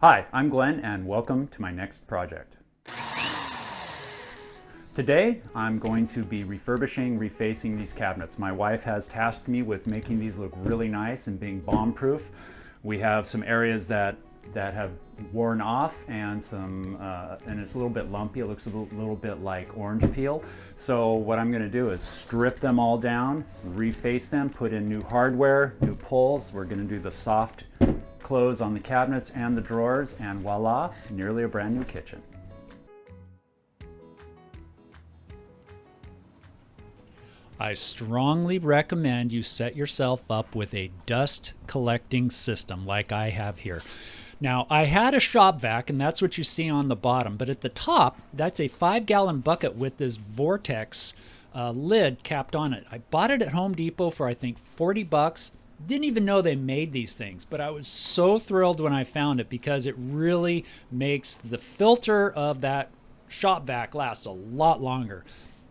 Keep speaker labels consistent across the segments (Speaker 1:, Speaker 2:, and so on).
Speaker 1: Hi, I'm Glenn and welcome to my next project. Today I'm going to be refacing these cabinets. My wife has tasked me with making these look really nice and being bomb-proof. We have some areas that have worn off and it's a little bit lumpy. It looks a little bit like orange peel. So what I'm going to do is strip them all down, reface them, put in new hardware, new pulls. We're going to do the soft close on the cabinets and the drawers, and voila, nearly a brand new kitchen.
Speaker 2: I strongly recommend you set yourself up with a dust collecting system like I have here. Now, I had a shop vac, and that's what you see on the bottom, but at the top, that's a 5-gallon bucket with this vortex lid capped on it. I bought it at Home Depot for I think 40 bucks. Didn't even know they made these things, but I was so thrilled when I found it because it really makes the filter of that shop vac last a lot longer.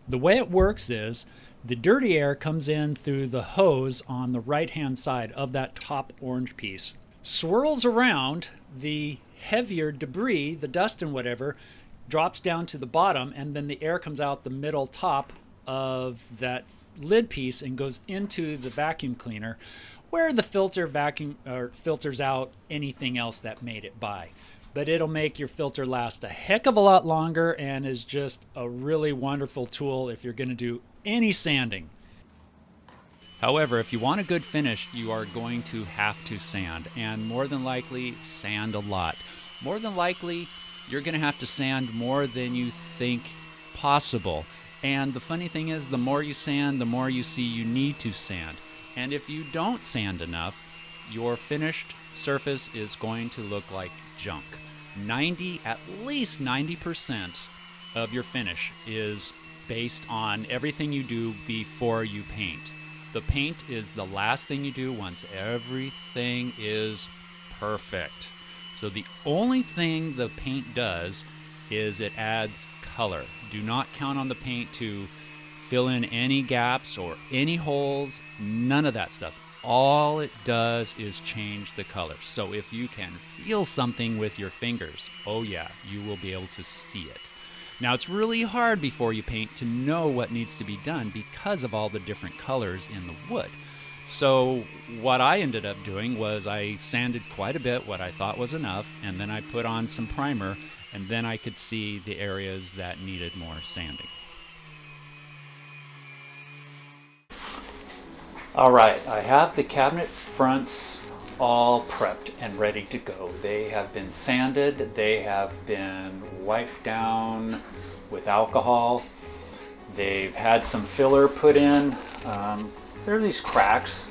Speaker 2: The way it works is the dirty air comes in through the hose on the right-hand side of that top orange piece, swirls around, the heavier debris, the dust and whatever, drops down to the bottom, and then the air comes out the middle top of that lid piece and goes into the vacuum cleaner, where the filter filters out anything else that made it by. But it'll make your filter last a heck of a lot longer and is just a really wonderful tool if you're going to do any sanding. However, if you want a good finish, you are going to have to sand, and more than likely sand a lot. More than likely, you're going to have to sand more than you think possible. And the funny thing is, the more you sand, the more you see you need to sand. And if you don't sand enough, your finished surface is going to look like junk. At least 90% of your finish is based on everything you do before you paint. The paint is the last thing you do once everything is perfect. So the only thing the paint does is it adds color. Do not count on the paint to fill in any gaps or any holes, none of that stuff. All it does is change the color. So if you can feel something with your fingers, oh yeah, you will be able to see it. Now it's really hard before you paint to know what needs to be done because of all the different colors in the wood. So what I ended up doing was I sanded quite a bit, what I thought was enough, and then I put on some primer, and then I could see the areas that needed more sanding. All right, I have the cabinet fronts all prepped and ready to go. They have been sanded, they have been wiped down with alcohol. They've had some filler put in. There are these cracks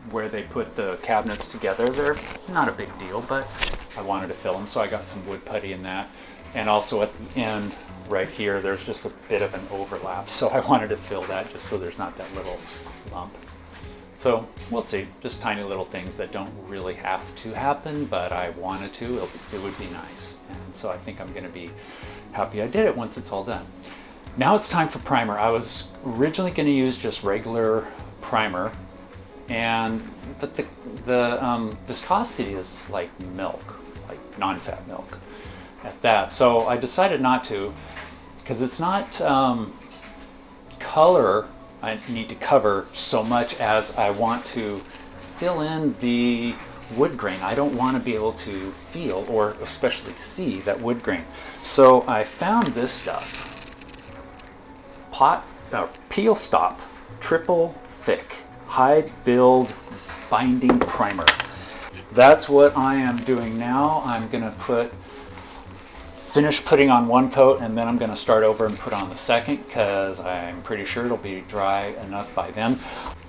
Speaker 2: where they put the cabinets together. They're not a big deal, but I wanted to fill them, so I got some wood putty in that. And also at the end, right here, there's just a bit of an overlap, so I wanted to fill that just so there's not that little lump. So we'll see, just tiny little things that don't really have to happen, but I wanted to, it would be nice. And so I think I'm gonna be happy I did it once it's all done. Now it's time for primer. I was originally gonna use just regular primer, but the viscosity is like milk, like non-fat milk at that. So I decided not to, because it's not color I need to cover so much as I want to fill in the wood grain. I don't want to be able to feel or especially see that wood grain. So I found this stuff, Peel Stop Triple Thick High Build Binding Primer. That's what I am doing now. I'm going to finish putting on one coat, and then I'm going to start over and put on the second because I'm pretty sure it'll be dry enough by then.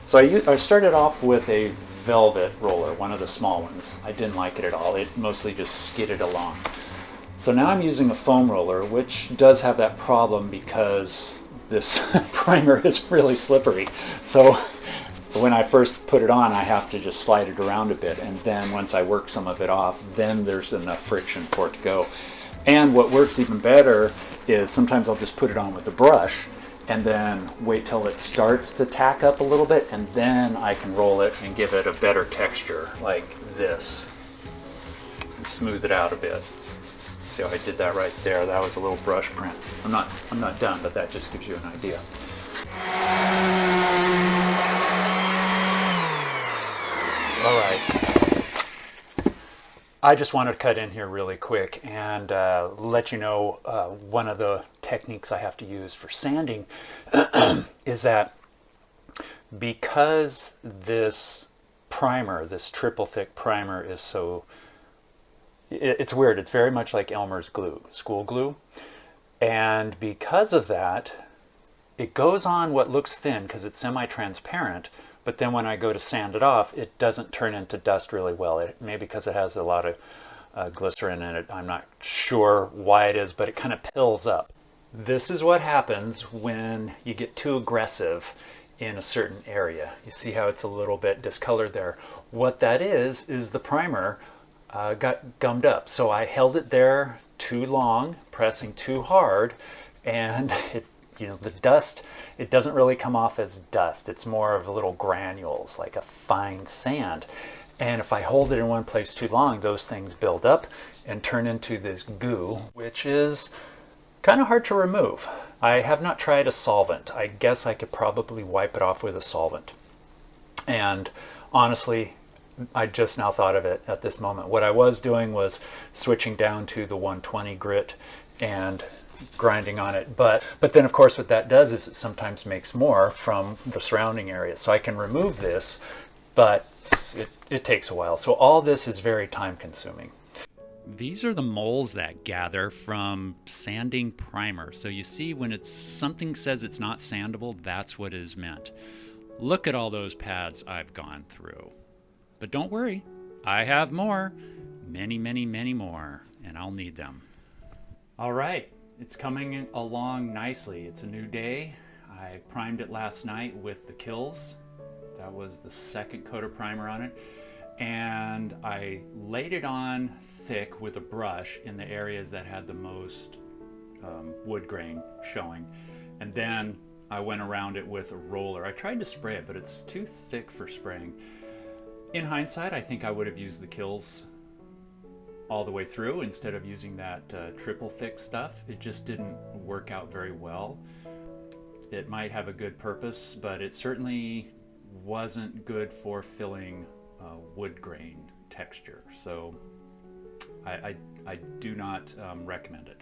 Speaker 2: So I started off with a velvet roller, one of the small ones. I didn't like it at all. It mostly just skidded along. So now I'm using a foam roller, which does have that problem because this primer is really slippery. So when I first put it on, I have to just slide it around a bit, and then once I work some of it off, then there's enough friction for it to go. And what works even better is sometimes I'll just put it on with a brush and then wait till it starts to tack up a little bit, and then I can roll it and give it a better texture like this.
Speaker 1: smooth it out a bit. See how I did that right there? That was a little brush print. I'm not done, but that just gives you an idea. All right. I just wanted to cut in here really quick and let you know one of the techniques I have to use for sanding is that because this primer, this triple thick primer is so, it's weird. It's very much like Elmer's glue, school glue. And because of that, it goes on what looks thin because it's semi-transparent, but then when I go to sand it off, it doesn't turn into dust really well. Maybe because it has a lot of glycerin in it. I'm not sure why it is, but it kind of pills up. This is what happens when you get too aggressive in a certain area. You see how it's a little bit discolored there. What that is the primer got gummed up. So I held it there too long, pressing too hard, and the dust, it doesn't really come off as dust. It's more of little granules, like a fine sand. And if I hold it in one place too long, those things build up and turn into this goo, which is kind of hard to remove. I have not tried a solvent. I guess I could probably wipe it off with a solvent. And honestly, I just now thought of it at this moment. What I was doing was switching down to the 120 grit and grinding on it. But then of course what that does is it sometimes makes more from the surrounding area. So I can remove this, but it takes a while. So all this is very time consuming.
Speaker 2: These are the moles that gather from sanding primer. So you see when something says it's not sandable, that's what is meant. Look at all those pads I've gone through. But don't worry, I have more. Many, many, many more, and I'll need them. All right, it's coming along nicely. It's a new day. I primed it last night with the Kills. That was the second coat of primer on it. And I laid it on thick with a brush in the areas that had the most wood grain showing. And then I went around it with a roller. I tried to spray it, but it's too thick for spraying. In hindsight, I think I would have used the Kills all the way through instead of using that triple thick stuff. It just didn't work out very well. It might have a good purpose, but it certainly wasn't good for filling wood grain texture. So I do not recommend it.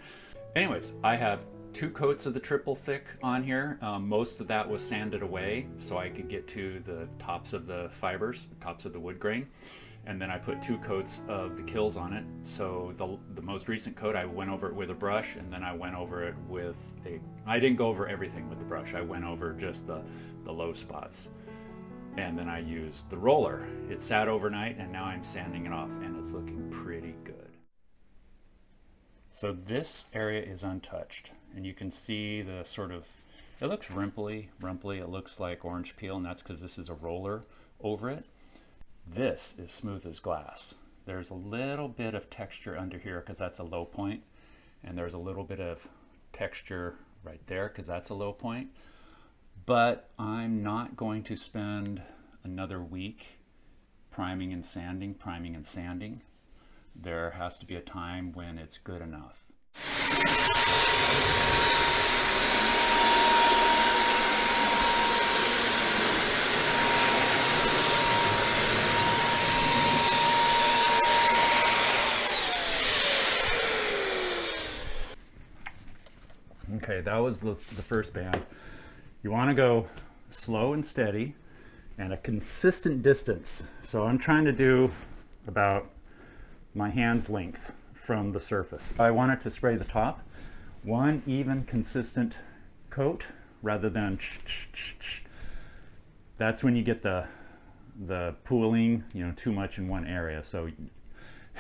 Speaker 2: Anyways, I have 2 coats of the triple thick on here. Most of that was sanded away so I could get to the tops of the fibers, tops of the wood grain. And then I put 2 coats of the Kills on it. So the most recent coat, I went over it with a brush, and then I went over it with I didn't go over everything with the brush. I went over just the low spots. And then I used the roller. It sat overnight, and now I'm sanding it off, and it's looking pretty good. So this area is untouched, and you can see the sort of, it looks rumply, it looks like orange peel, and that's because this is a roller over it. This is smooth as glass. There's a little bit of texture under here because that's a low point, and there's a little bit of texture right there because that's a low point. But I'm not going to spend another week priming and sanding. There has to be a time when it's good enough. Okay, that was the first band. You want to go slow and steady and a consistent distance. So I'm trying to do about my hand's length from the surface. I want it to spray the top. One even consistent coat rather than that's when you get the pooling, too much in one area. So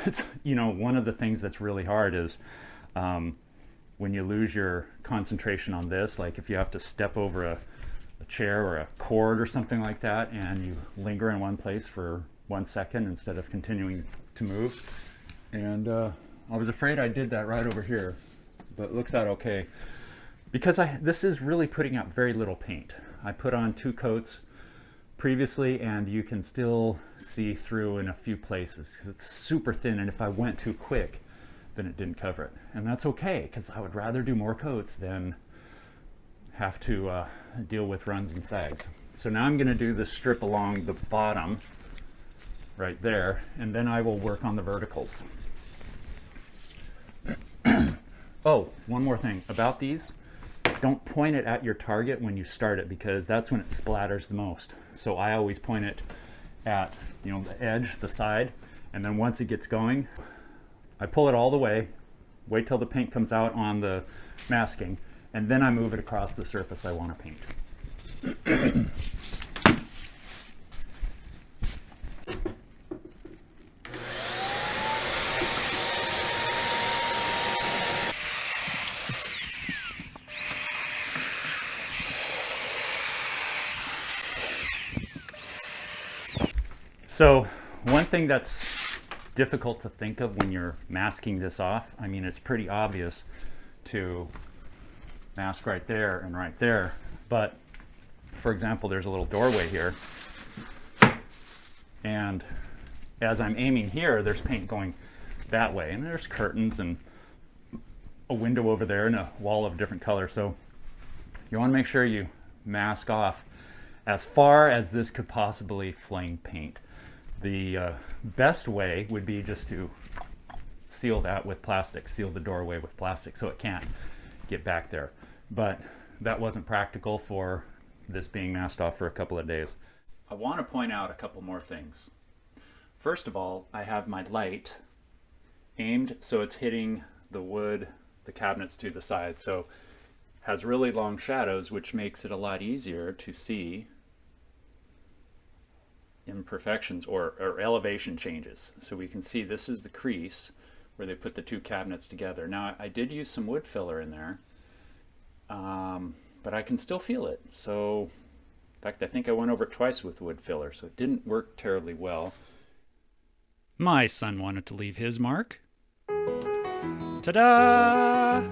Speaker 2: it's, one of the things that's really hard is when you lose your concentration on this, like if you have to step over a chair or a cord or something like that, and you linger in one place for 1 second instead of continuing to move. And I was afraid I did that right over here, but it looks out okay. Because this is really putting out very little paint. I put on 2 coats
Speaker 1: previously, and you can still see through in a few places because it's super thin, and if I went too quick, then it didn't cover it. And that's okay, because I would rather do more coats than have to deal with runs and sags. So now I'm going to do the strip along the bottom right there, and then I will work on the verticals. Oh, one more thing about these. Don't point it at your target when you start it, because that's when it splatters the most. So I always point it at, you know, the edge, the side, and then once it gets going, I pull it all the way, wait till the paint comes out on the masking, and then I move it across the surface I want to paint. So one thing that's difficult to think of when you're masking this off, I mean, it's pretty obvious to mask right there and right there, but for example, there's a little doorway here, and as I'm aiming here, there's paint going that way, and there's curtains and a window over there and a wall of different colors. So you want to make sure you mask off as far as this could possibly fling paint. The best way would be just to seal that with plastic, seal the doorway with plastic so it can't get back there. But that wasn't practical for this being masked off for a couple of days. I want to point out a couple more things. First of all, I have my light aimed so it's hitting the wood, the cabinets to the side, so it has really long shadows, which makes it a lot easier to see imperfections or elevation changes. So we can see this is the crease where they put the two cabinets together. Now I did use some wood filler in there, but I can still feel it. So in fact, I think I went over it twice with wood filler, so it didn't work terribly well.
Speaker 2: My son wanted to leave his mark. Ta-da!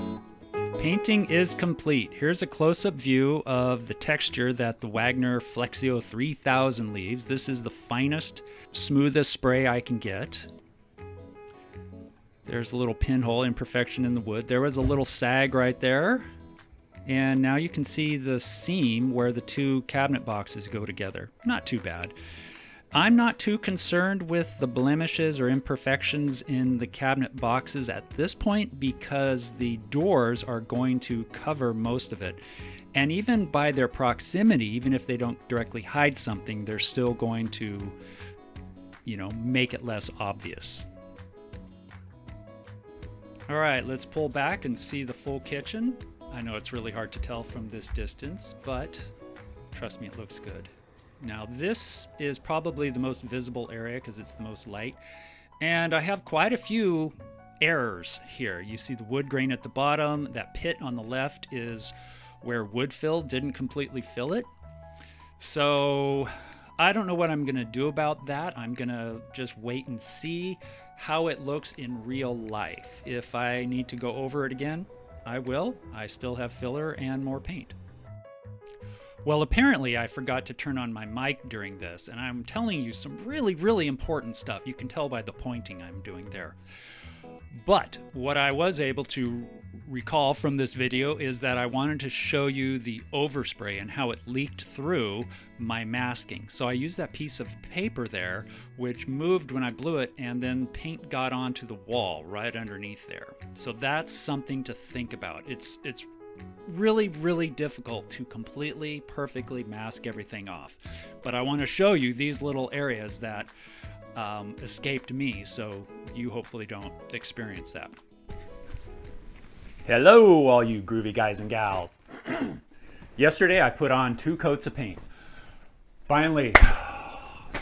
Speaker 2: Painting is complete. Here's a close-up view of the texture that the Wagner Flexio 3000 leaves. This is the finest, smoothest spray I can get. There's a little pinhole imperfection in the wood. There was a little sag right there. And now you can see the seam where the two cabinet boxes go together. Not too bad. I'm not too concerned with the blemishes or imperfections in the cabinet boxes at this point because the doors are going to cover most of it. And even by their proximity, even if they don't directly hide something, they're still going to, you know, make it less obvious. All right, let's pull back and see the full kitchen. I know it's really hard to tell from this distance, but trust me, it looks good. Now this is probably the most visible area because it's the most light, and I have quite a few errors here. You see the wood grain at the bottom. That pit on the left is where wood fill didn't completely fill it. So I don't know what I'm gonna do about that. I'm gonna just wait and see how it looks in real life. If I need to go over it again, I will. I still have filler and more paint. Well, apparently I forgot to turn on my mic during this, and I'm telling you some really, really important stuff. You can tell by the pointing I'm doing there. But what I was able to recall from this video is that I wanted to show you the overspray and how it leaked through my masking. So I used that piece of paper there, which moved when I blew it, and then paint got onto the wall right underneath there. So that's something to think about. It's really, really difficult to completely, perfectly mask everything off. But I want to show you these little areas that escaped me, so you hopefully don't experience that.
Speaker 1: Hello, all you groovy guys and gals. Yesterday I put on 2 coats of paint. Finally,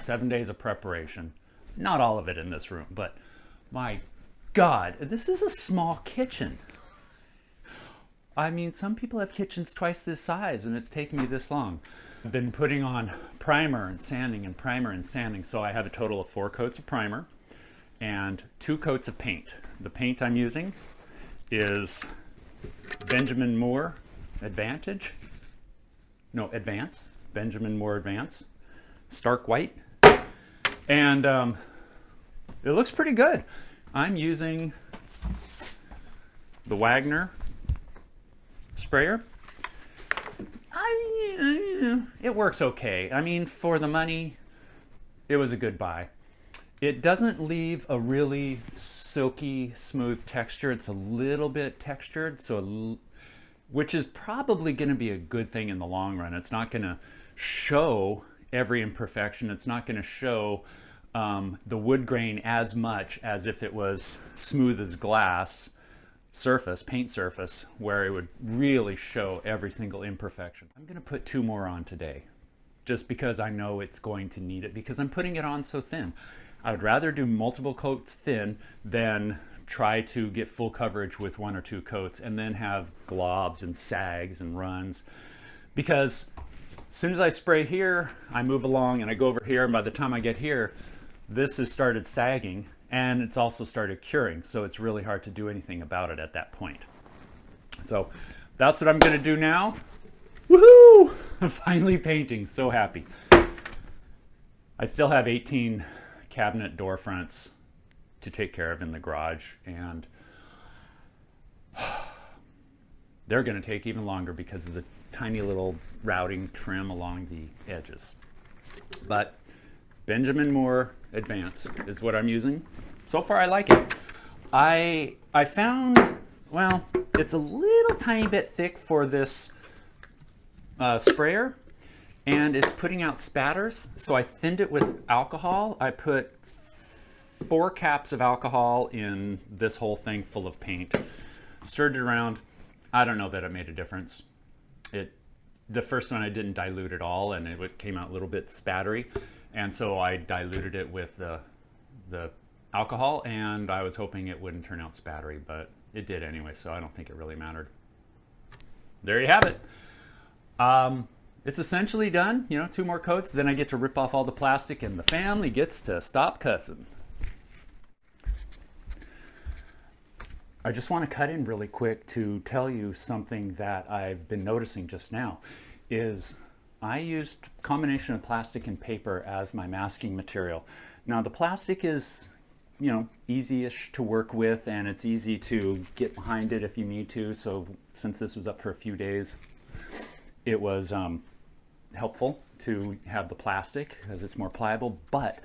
Speaker 1: 7 days of preparation. Not all of it in this room, but my God, this is a small kitchen. I mean, some people have kitchens twice this size and it's taken me this long. I've been putting on primer and sanding and primer and sanding, so I have a total of 4 coats of primer and 2 coats of paint. The paint I'm using is Benjamin Moore Advance, Benjamin Moore Advance. stark white. And it looks pretty good. I'm using the Wagner sprayer. It works okay. I mean, for the money, it was a good buy. It doesn't leave a really silky, smooth texture. It's a little bit textured, which is probably going to be a good thing in the long run. It's not going to show every imperfection. It's not going to show the wood grain as much as if it was smooth as glass surface, paint surface, where it would really show every single imperfection. I'm going to put 2 more on today, just because I know it's going to need it, because I'm putting it on so thin. I would rather do multiple coats thin than try to get full coverage with 1 or 2 coats and then have globs and sags and runs. Because as soon as I spray here, I move along and I go over here, and by the time I get here, this has started sagging and it's also started curing. So it's really hard to do anything about it at that point. So that's what I'm going to do now. Woohoo! I'm finally painting. So happy. I still have 18 cabinet door fronts to take care of in the garage, and they're going to take even longer because of the tiny little routing trim along the edges. But Benjamin Moore Advance is what I'm using. So far I like it. I found, well, it's a little tiny bit thick for this sprayer, and it's putting out spatters, so I thinned it with alcohol. I put 4 caps of alcohol in this whole thing full of paint, stirred it around. I don't know that it made a difference. The first one I didn't dilute at all, and it came out a little bit spattery, and so I diluted it with the alcohol, and I was hoping it wouldn't turn out spattery, but it did anyway, so I don't think it really mattered. There you have it. It's essentially done, 2 more coats, then I get to rip off all the plastic and the family gets to stop cussing. I just want to cut in really quick to tell you something that I've been noticing just now. Is I used a combination of plastic and paper as my masking material. Now the plastic is, easy-ish to work with, and it's easy to get behind it if you need to. So since this was up for a few days, it was helpful to have the plastic because it's more pliable, but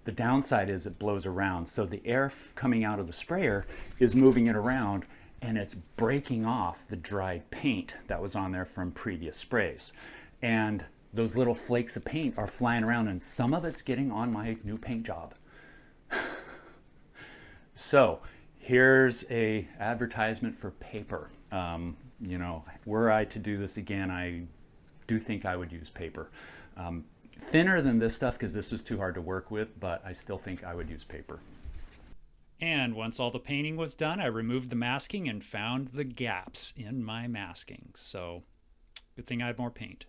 Speaker 1: the downside is it blows around. So the air coming out of the sprayer is moving it around, and it's breaking off the dried paint that was on there from previous sprays. And those little flakes of paint are flying around, and some of it's getting on my new paint job. So here's a advertisement for paper. Were I to do this again, I do think I would use paper. Thinner than this stuff because this is too hard to work with, but I still think I would use paper.
Speaker 2: And once all the painting was done, I removed the masking and found the gaps in my masking. So good thing I have more paint.